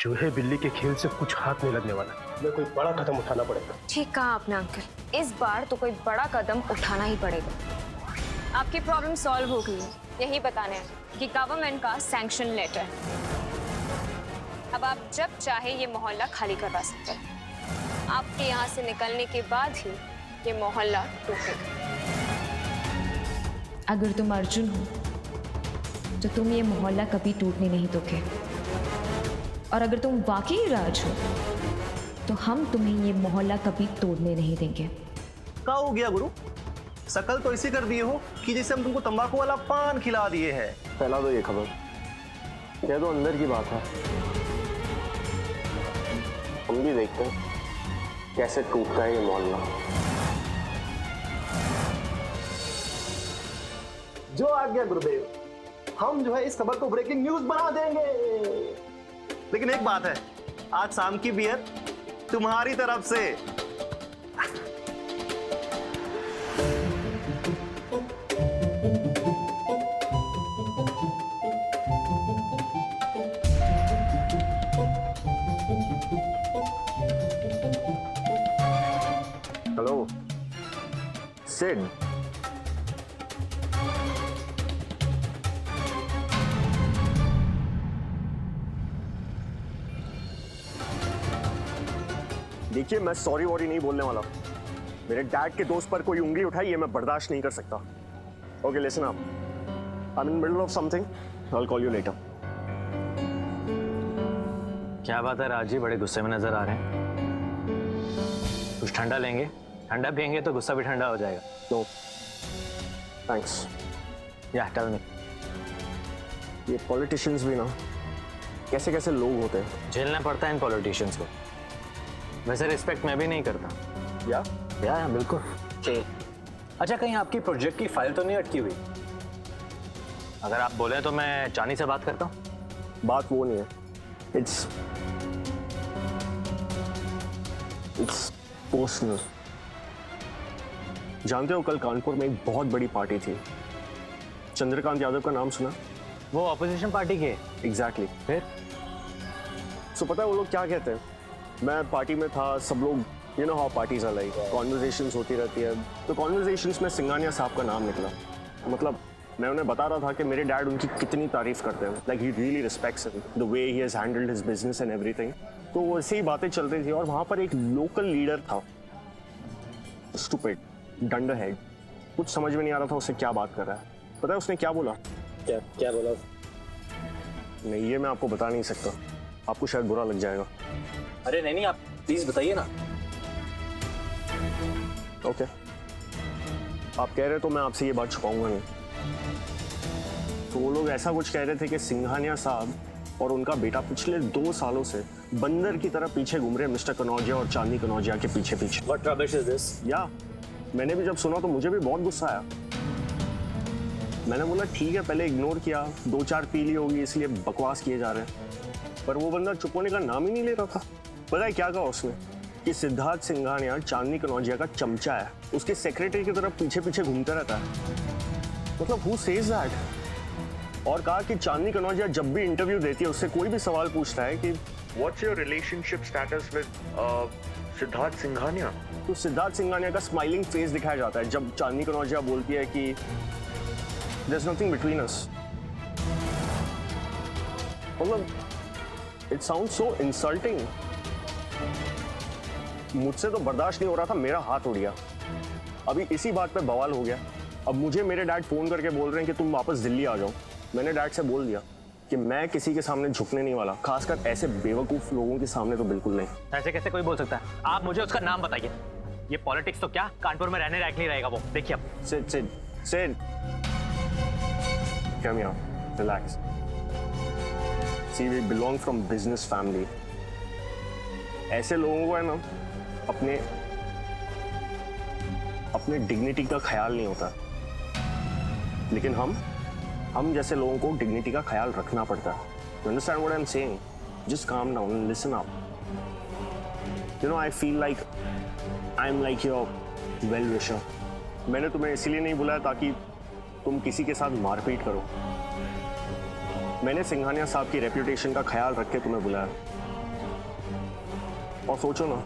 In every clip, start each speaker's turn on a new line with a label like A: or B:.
A: चूहे बिल्ली के खेल से कुछ हाथ नहीं लगने वाला। मैं कोई बड़ा कदम उठाना पड़ेगा।
B: ठीक कहा आपने अंकल, इस बार तो कोई बड़ा कदम उठाना ही पड़ेगा। आपकी प्रॉब्लम सॉल्व हो गई है, यही बताने कि गवर्नमेंट का सैंक्शन लेटर। अब आप जब चाहे ये मोहल्ला खाली करवा सकते हैं। आपके यहाँ से निकलने के बाद ही ये मोहल्ला टूटेगा। अगर तुम अर्जुन हो तो तुम ये मोहल्ला कभी टूटने नहीं दोगे, और अगर तुम वाकई राज हो तो हम तुम्हें ये मोहल्ला कभी तोड़ने नहीं देंगे।
C: क्या हो गया गुरु? शकल तो ऐसी कर दिए हो कि जैसे हम तुमको तंबाकू वाला पान खिला दिए हैं।
D: फैला दो ये खबर, कह दो अंदर की बात है। हम भी देखते हैं कैसे टूटता है ये मोहल्ला।
C: जो आ गया गुरुदेव, हम जो है इस खबर को ब्रेकिंग न्यूज बना देंगे। लेकिन एक बात है, आज शाम की बियर तुम्हारी तरफ से।
D: हेलो सिड, देखिए मैं सॉरी वॉरी नहीं बोलने वाला। मेरे डैड के दोस्त पर कोई उंगली उठाई ये मैं बर्दाश्त नहीं कर सकता। Okay listen up, I am in middle of something, I will call you later.
E: क्या बात है राज जी, बड़े गुस्से में नजर आ रहे हैं। कुछ ठंडा लेंगे? ठंडा पियेंगे तो गुस्सा भी ठंडा हो जाएगा।
D: No thanks.
E: या टेल मी।
D: ये पॉलिटिशियंस भी ना कैसे कैसे लोग होते हैं।
E: झेलना पड़ता है इन पॉलिटिशियंस को। वैसे रिस्पेक्ट मैं भी नहीं करता।
D: या
E: बिल्कुल। अच्छा, कहीं आपकी प्रोजेक्ट की फाइल तो नहीं अटकी हुई? अगर आप बोले तो मैं चानी से बात करता हूँ।
D: बात वो नहीं है, इट्स पर्सनल। जानते हो कल कानपुर में एक बहुत बड़ी पार्टी थी। चंद्रकांत यादव का नाम सुना?
E: वो ऑपोजिशन पार्टी के?
D: एग्जैक्टली।
E: फिर
D: सो पता है वो लोग क्या कहते हैं? मैं पार्टी में था, सब लोग you know how parties are like, conversations होती रहती है। तो कॉन्वर्जेशंस में सिंघानिया साहब का नाम निकला। मतलब मैं उन्हें बता रहा था कि मेरे डैड उनकी कितनी तारीफ करते हैं, like he really respects the way he has handled his business and everything. तो ऐसे ही बातें चल रही थी और वहाँ पर एक लोकल लीडर था, स्टूपिड डंडरहेड, कुछ समझ में नहीं आ रहा था उससे क्या बात कर रहा है। पता है उसने क्या बोला?
E: क्या बोला?
D: नहीं ये मैं आपको बता नहीं सकता, आपको शायद बुरा लग जाएगा।
E: अरे नहीं, आप प्लीज बताइए ना।
D: ओके आप कह रहे तो मैं आपसे ये बात छुपाऊंगा नहीं। तो वो लोग ऐसा कुछ कह रहे थे कि सिंघानिया साहब और उनका बेटा पिछले 2 सालों से बंदर की तरह पीछे घूम रहे मिस्टर कनौजिया और चांदनी कनौजिया के पीछे पीछे।
E: What rubbish is this?
D: या मैंने भी जब सुना तो मुझे भी बहुत गुस्सा आया। मैंने बोला ठीक है, पहले इग्नोर किया, 2-4 पी ली होगी इसलिए बकवास किए जा रहे हैं। पर वो बंदा चुप होने का नाम ही नहीं ले रहा था। पता है क्या कहा उसने? कि सिद्धार्थ सिंघानिया चांदनी कनौजिया का चमचा है, उसके सेक्रेटरी की तरफ पीछे पीछे घूमता रहता है। मतलब हु सेज दैट? और कहा कि चांदनी कनौजिया जब भी इंटरव्यू देती है उससे कोई भी सवाल पूछता है कि what's your relationship status with Siddharth Singhania, तो सिद्धार्थ सिंघानिया का स्माइलिंग फेस दिखाया जाता है जब चांदनी कनौजिया बोलती है कि there is nothing between us. मतलब इट साउंड्स सो इंसल्टिंग। मुझसे तो बर्दाश्त नहीं हो रहा था, मेरा हाथ उड़ गया। अभी इसी बात पे बवाल हो गया। अब मुझे मेरे डैड फोन करके बोल रहे हैं कि तुम वापस दिल्ली आ जाओ। मैंने डैड से बोल दिया कि मैं किसी के सामने झुकने नहीं वाला, खासकर ऐसे बेवकूफ लोगों के सामने तो बिल्कुल नहीं।
E: ऐसे कैसे कोई बोल सकता है? आप मुझे उसका नाम बताइए। ये पॉलिटिक्स तो क्या कानपुर में रहने लायक नहीं रहेगा वो। देखिए अब
D: Sid come here, relax. See, we belong from business family. ऐसे लोगों को है ना अपने डिग्निटी का ख्याल नहीं होता, लेकिन हम जैसे लोगों को डिग्निटी का ख्याल रखना पड़ता है। You understand what I'm saying? Just calm down and listen up. You know, I feel like I'm like your well-wisher. मैंने तुम्हें इसीलिए नहीं बुलाया ताकि तुम किसी के साथ मारपीट करो। मैंने सिंघानिया साहब की रेपुटेशन का ख्याल रख के तुम्हें बुलाया। और सोचो ना,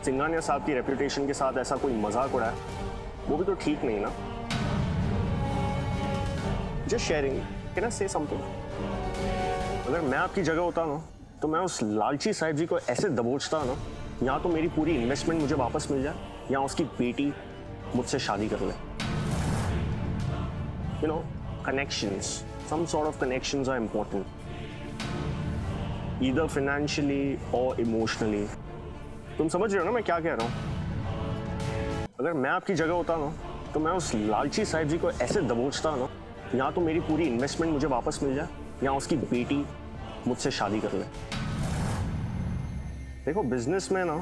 D: सिंघानिया साहब की रेपुटेशन के साथ ऐसा कोई मजाक उड़ाए, वो भी तो ठीक नहीं ना। जस्ट शेयरिंग, कैन आई से समथिंग? अगर मैं आपकी जगह होता ना, तो मैं उस लालची साहिब जी को ऐसे दबोचता ना, या तो मेरी पूरी इन्वेस्टमेंट मुझे वापस मिल जाए, या उसकी बेटी मुझसे शादी कर ले। You know, connections, some sort of connections are important, either financially or emotionally. तुम समझ रहे हो ना मैं क्या कह रहा हूँ? अगर मैं आपकी जगह होता ना, तो मैं उस लालची साहिब जी को ऐसे दबोचता ना, या तो मेरी पूरी इन्वेस्टमेंट मुझे वापस मिल जाए, या उसकी बेटी मुझसे शादी कर ले। देखो, बिजनेस में ना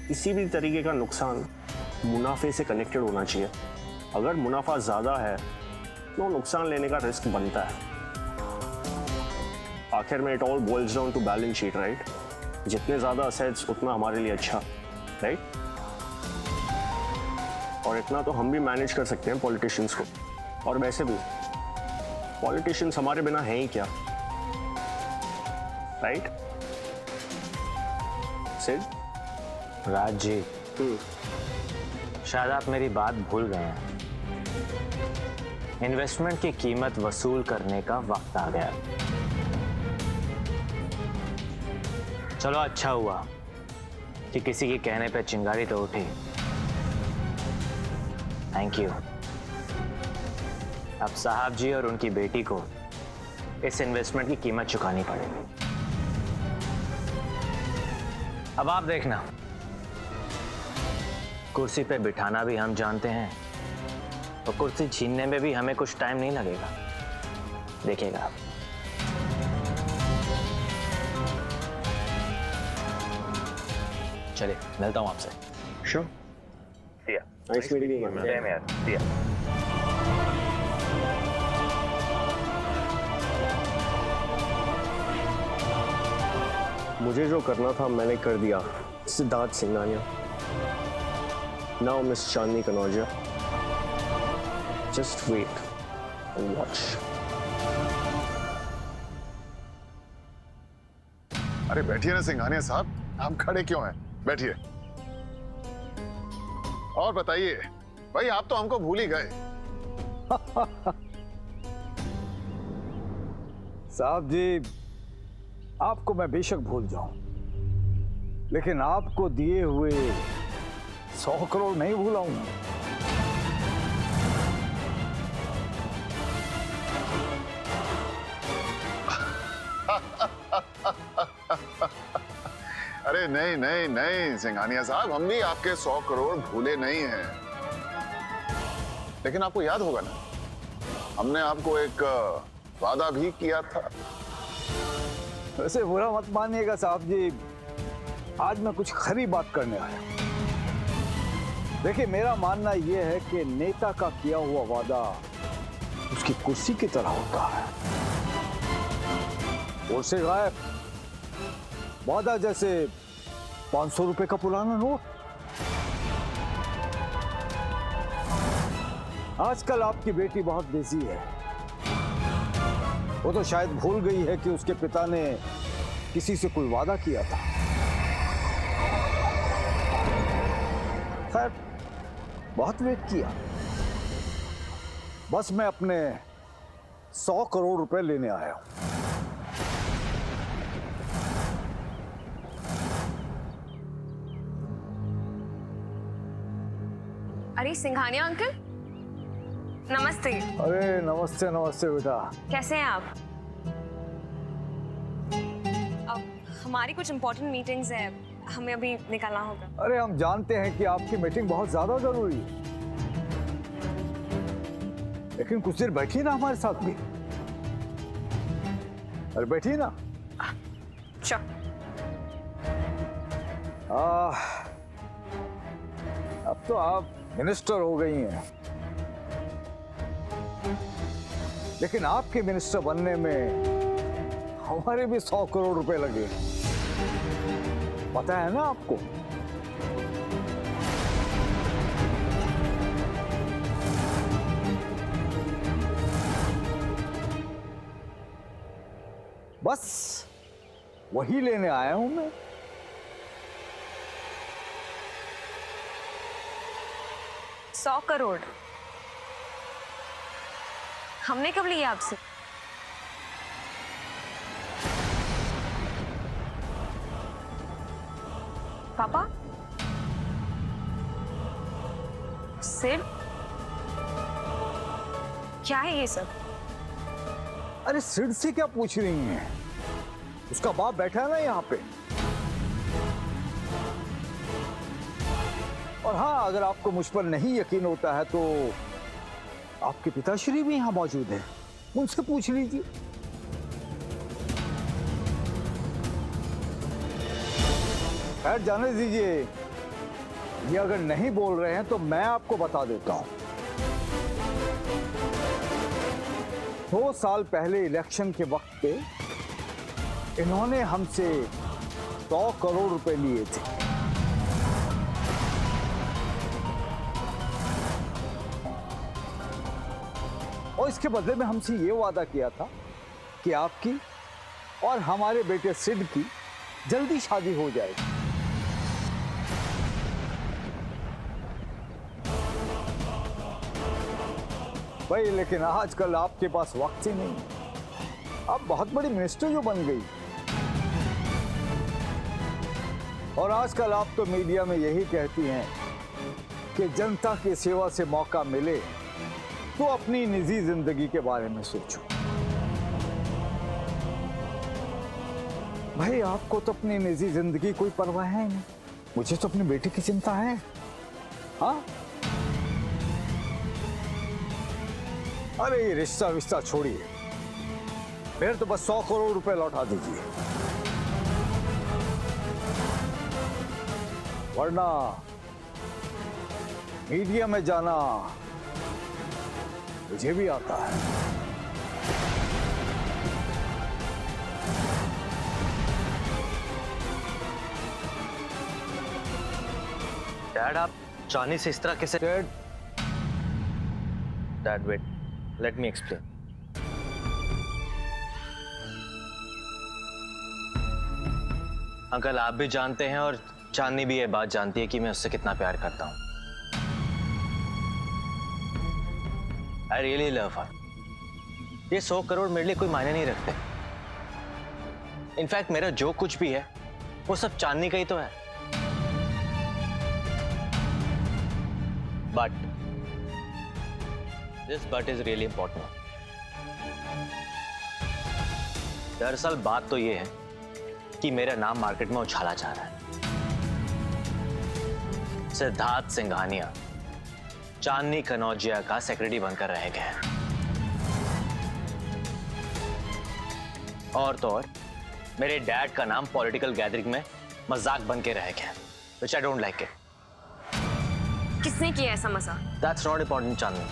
D: किसी भी तरीके का नुकसान मुनाफे से कनेक्टेड होना चाहिए। अगर मुनाफा ज्यादा है तो नुकसान लेने का रिस्क बनता है। आखिर में it all boils down to balance sheet, right? जितने ज्यादा असेट्स उतना हमारे लिए अच्छा, राइट? और इतना तो हम भी मैनेज कर सकते हैं पॉलिटिशियंस को। और वैसे भी पॉलिटिशियंस हमारे बिना हैं ही क्या, राइट? सिड?
E: राज जी, शायद आप मेरी बात भूल गए हैं। इन्वेस्टमेंट की कीमत वसूल करने का वक्त आ गया। चलो, अच्छा हुआ कि किसी के कहने पे चिंगारी तो उठी। Thank you. अब साहब जी और उनकी बेटी को इस इन्वेस्टमेंट की कीमत चुकानी पड़ेगी। अब आप देखना, कुर्सी पे बिठाना भी हम जानते हैं, और कुर्सी छीनने में भी हमें कुछ टाइम नहीं लगेगा। देखिएगा। चलिए, मिलता हूं आपसे।
D: Sure.
E: See ya.
D: Nice meeting you ma'am.
E: Same here. See ya.
D: मुझे जो करना था मैंने कर दिया, Siddharth Singhania. Now Miss Chandni Kanauja, just wait and watch.
F: अरे बैठिए ना सिंघानिया साहब, हम खड़े क्यों हैं? बैठिए और बताइए। भाई आप तो हमको भूल ही गए।
G: साहब जी, आपको मैं बेशक भूल जाऊं, लेकिन आपको दिए हुए 100 करोड़ नहीं भूलाऊंगा।
F: अरे नहीं नहीं नहीं सिंघानिया साहब, हम भी आपके 100 करोड़ भूले नहीं हैं। लेकिन आपको याद होगा ना, हमने आपको एक वादा भी किया था।
G: वैसे बुरा मत मानिएगा साहब जी, आज मैं कुछ खरी बात करने आया। देखिए, मेरा मानना यह है कि नेता का किया हुआ वादा उसकी कुर्सी की तरह होता है, और से गायब। वादा जैसे 500 रुपए का पुराना नोट। आजकल आपकी बेटी बहुत बिजी है, वो तो शायद भूल गई है कि उसके पिता ने किसी से कोई वादा किया था। खैर, बहुत वेट किया, बस मैं अपने 100 करोड़ रुपए लेने आया हूं।
B: अरे सिंघानिया अंकल, नमस्ते।
G: अरे नमस्ते नमस्ते बेटा।
B: कैसे हैं आप? अब हमारी कुछ इंपॉर्टेंट मीटिंग्स हैं, हमें अभी निकलना होगा।
G: अरे हम जानते हैं कि आपकी मीटिंग बहुत ज्यादा जरूरी है, लेकिन कुछ देर बैठिए ना हमारे साथ भी। अरे बैठिए ना।
B: श्योर।
G: अब तो आप मिनिस्टर हो गई हैं, लेकिन आपके मिनिस्टर बनने में हमारे भी 100 करोड़ रुपए लगे, पता है ना आपको? बस वही लेने आया हूं मैं।
B: सौ करोड़ हमने कब लिया आपसे? पापा, सिर क्या है ये सब?
G: अरे सिड से क्या पूछ रही हैं? उसका बाप बैठा है ना यहाँ पे। और हाँ, अगर आपको मुझ पर नहीं यकीन होता है तो आपके पिताश्री भी यहाँ मौजूद हैं, उनसे पूछ लीजिए। खैर जाने दीजिए, ये अगर नहीं बोल रहे हैं तो मैं आपको बता देता हूं। 2 साल पहले इलेक्शन के वक्त पे इन्होंने हमसे 100 करोड़ रुपए लिए थे। और इसके बदले में हमसे ये वादा किया था कि आपकी और हमारे बेटे सिड की जल्दी शादी हो जाएगी। भाई लेकिन आजकल आपके पास वक्त ही नहीं। आप बहुत बड़ी मिनिस्टर जो बन गई, और आजकल आप तो मीडिया में यही कहती हैं कि जनता की सेवा से मौका मिले तो अपनी निजी जिंदगी के बारे में सोचो। भाई आपको तो अपनी निजी जिंदगी कोई परवाह है नहीं, मुझे तो अपने बेटे की चिंता है। हाँ, अरे ये रिश्ता विश्ता छोड़िए, फिर तो बस 100 करोड़ रुपए लौटा दीजिए, वरना मीडिया में जाना मुझे भी आता है।
E: डैड, आप चांदी से इस तरह कैसे? Dad wait, let me explain. Uncle, आप भी जानते हैं और चांदनी भी ये बात जानती है कि मैं उससे कितना प्यार करता हूं। आई रियली लव हर। ये 100 करोड़ मेरे लिए कोई मायने नहीं रखते। इनफैक्ट मेरा जो कुछ भी है वो सब चांदनी का ही तो है। But this but is really important. दरअसल बात तो ये है कि मेरा नाम मार्केट में उछाला जा रहा है। सिद्धार्थ सिंघानिया चांदनी कनौजिया का सेक्रेटरी बनकर रह गए हैं। और तो और मेरे डैड का नाम पॉलिटिकल गैदरिंग में मजाक बन के रह गया, which I don't like it.
B: किसने किया ऐसा मजाक?
E: दैट्स नॉट इंपॉर्टेंट चांदनी।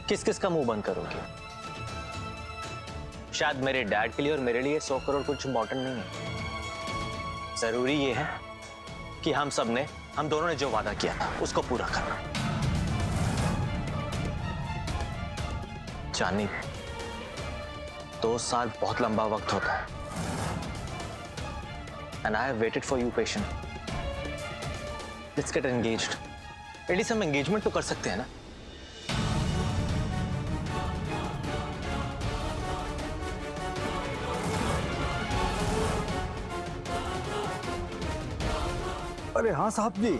E: किस किस का मुंह बंद करोगे? शायद मेरे डैड के लिए और मेरे लिए 100 करोड़ कुछ इंपॉर्टेंट नहीं है। जरूरी ये है कि हम दोनों ने जो वादा किया था उसको पूरा करना। चांदनी, 2 साल बहुत लंबा वक्त होता है। And I have waited for you patient. Let's get engaged. At least हम एंगेजमेंट तो कर सकते हैं ना?
G: अरे हाँ साहब जी,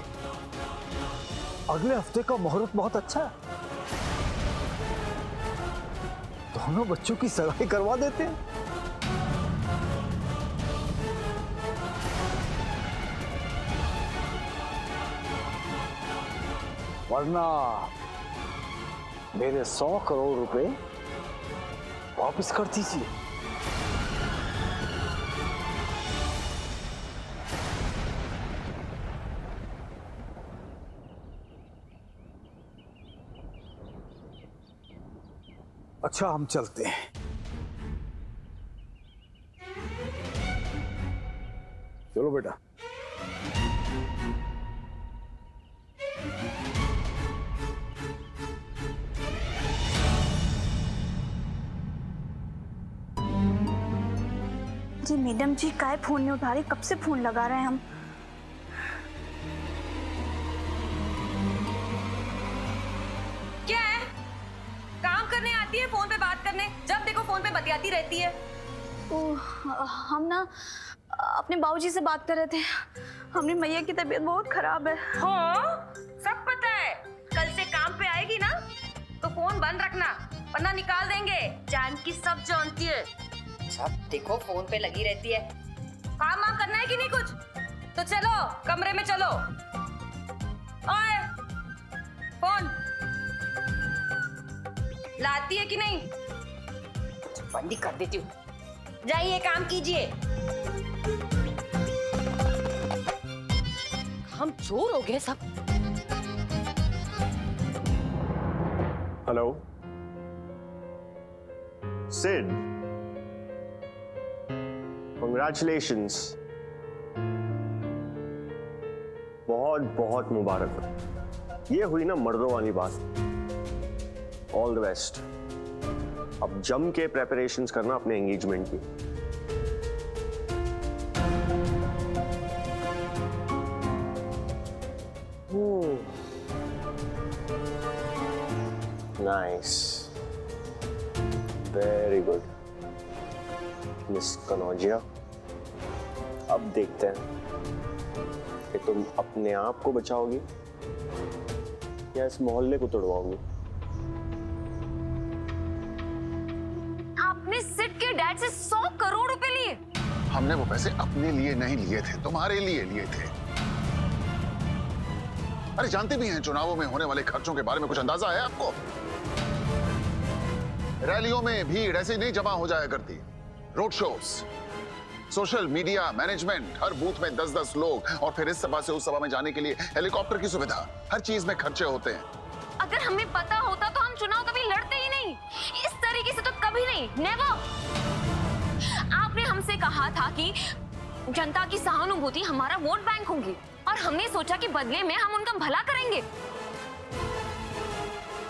G: अगले हफ्ते का मुहूर्त बहुत अच्छा है। दोनों बच्चों की सगाई करवा देते हैं। वरना मेरे 100 करोड़ रुपए वापस कर दीजिए। अच्छा, हम चलते हैं। चलो बेटा।
H: जी मैडम जी काय फोन नहीं उठा रही, कब से फोन लगा रहे हैं हम।
B: क्या है? काम करने आती है फोन पे बात करने, जब देखो फोन पे बतियाती रहती है।
H: हम ना अपने बाबूजी से बात कर रहे थे, हमने मैया की तबीयत बहुत खराब है।
B: हाँ, सब पता है। कल से काम पे आएगी ना तो फोन बंद रखना वरना निकाल देंगे। जान की सब जानती है, जब देखो फोन पे लगी रहती है। काम वाम करना है कि नहीं कुछ? तो चलो कमरे में चलो। ओए, फोन लाती है कि नहीं? बंद ही कर देती हूँ। जाइए काम कीजिए। हम चोर हो गए सब।
D: हेलो सिड, कंग्रेचुलेशंस, बहुत बहुत मुबारक। ये हुई ना मर्दों वाली बात। All the best. अब जम के प्रेपरेशंस करना अपने एंगेजमेंट की। Nice, very good miss Kanaujia. अब देखते हैं कि तुम अपने आप को बचाओगी या इस मोहल्ले को तोड़वाओगी।
B: आपने सिड के डैड से 100 करोड़ रुपए लिए।
F: हमने वो पैसे अपने लिए नहीं लिए थे, तुम्हारे लिए लिए थे। अरे जानते भी हैं चुनावों में होने वाले खर्चों के बारे में कुछ अंदाजा है आपको? रैलियों में भीड़ ऐसे नहीं जमा हो जाया करती। Road shows, social media management, हर बूथ में 10-10 लोग, और फिर इस सभा से उस सभा में जाने के लिए हेलीकॉप्टर की सुविधा। हर चीज में खर्चे होते हैं।
B: अगर हमें पता होता तो हम चुनाव कभी लड़ते ही नहीं। इस तरीके से तो कभी नहीं, नेवर। आपने हमसे कहा था कि जनता की सहानुभूति हमारा वोट बैंक होगी, और हमने सोचा कि बदले में हम उनका भला करेंगे।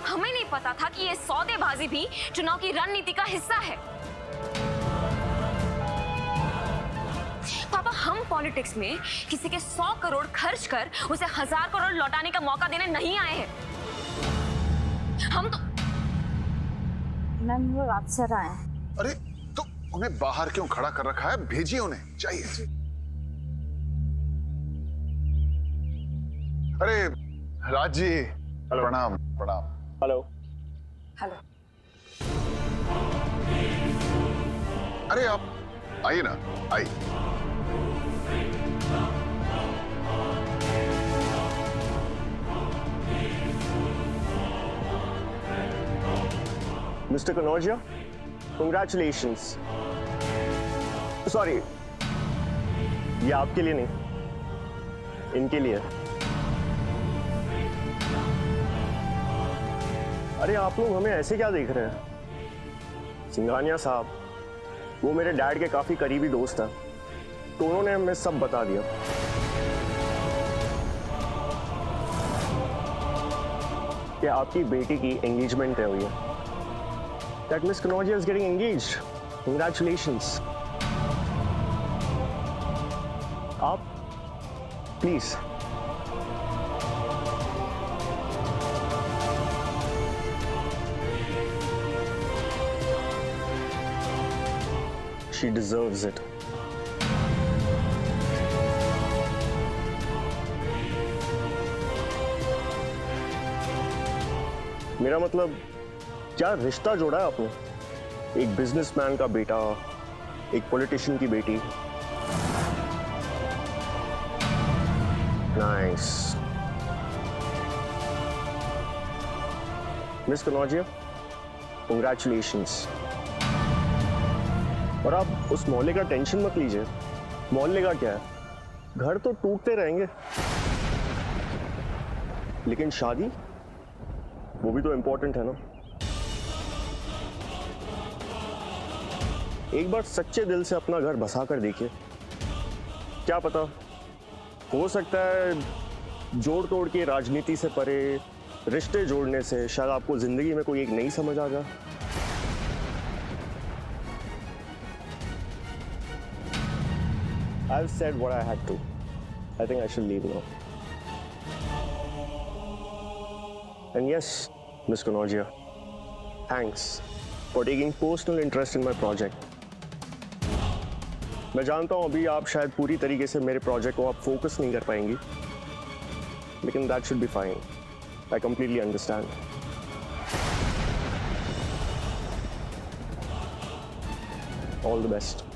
B: हमें नहीं पता था कि ये सौदेबाजी भी चुनाव की रणनीति का हिस्सा है। पापा, हम पॉलिटिक्स में किसी के 100 करोड़ खर्च कर उसे 1000 करोड़ लौटाने का मौका देने नहीं आए हैं। हम तो
H: मैम वो अफसर आए।
F: अरे तो उन्हें बाहर क्यों खड़ा कर रखा है? भेजिए उन्हें, चाहिए। अरे राज जी, प्रणाम प्रणाम।
D: Hello
B: hello.
F: अरे आप आइए ना, आइए।
D: Mister Kanaujia, congratulations. सॉरी, ये आपके लिए नहीं, इनके लिए। अरे आप लोग हमें ऐसे क्या देख रहे हैं? सिंघानिया साहब, वो मेरे डैड के काफी करीबी दोस्त हैं, तो उन्होंने हमें सब बता दिया कि आपकी बेटी की एंगेजमेंट है हुई है। That Miss Kanaujiya is getting engaged. Congratulations. आप प्लीज She deserves it. मेरा मतलब क्या रिश्ता जोड़ा है आपने? एक बिजनेसमैन का बेटा, एक पॉलिटिशियन की बेटी। नाइस। Miss Kanaujia, congratulations. और आप उस मोहल्ले का टेंशन मत लीजिए। मोहल्ले का क्या है, घर तो टूटते रहेंगे, लेकिन शादी वो भी तो इंपॉर्टेंट है ना। एक बार सच्चे दिल से अपना घर बसा कर देखिए, क्या पता हो सकता है जोड़ तोड़ के राजनीति से परे रिश्ते जोड़ने से शायद आपको जिंदगी में कोई एक नई समझ आ जाए। I've said what I had to. I think I should leave now. And yes, Miss Kanodia, thanks for taking personal interest in my project. मैं जानता हूँ अभी आप शायद पूरी तरीके से मेरे प्रोजेक्ट को आप फोकस नहीं कर पाएंगी, लेकिन that should be fine. I completely understand. All the best.